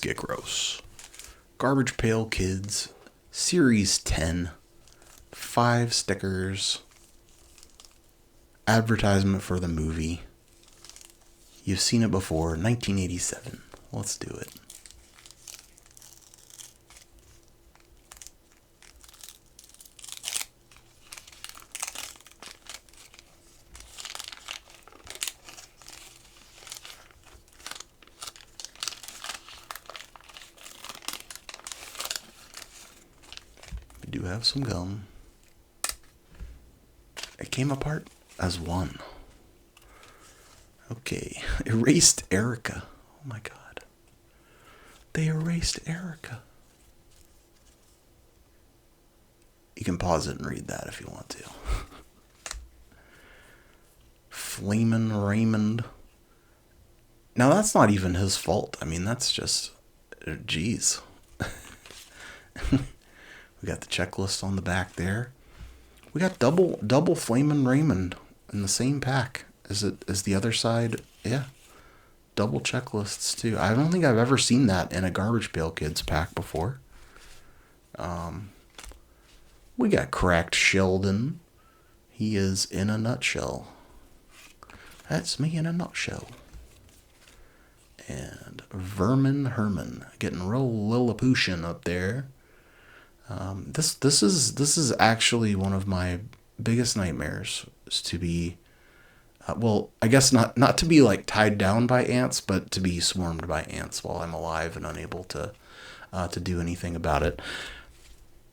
get gross. Garbage Pail Kids, Series 10, 5 stickers, advertisement for the movie. You've seen it before, 1987. Let's do it. We do have some gum. It came apart as one. Okay, erased Erica. Oh my god. They erased Erica. You can pause it and read that if you want to. Flamin' Raymond. Now that's not even his fault. I mean, that's just, geez. We got the checklist on the back there. We got double Flamin' Raymond in the same pack as the other side. Yeah, double checklists too. I don't think I've ever seen that in a Garbage Pail Kids pack before. We got Cracked Sheldon. He is in a nutshell. That's me in a nutshell. And Vermin Herman getting real Lilliputian up there. This is actually one of my biggest nightmares, is to be, well, I guess not to be like tied down by ants, but to be swarmed by ants while I'm alive and unable to do anything about it.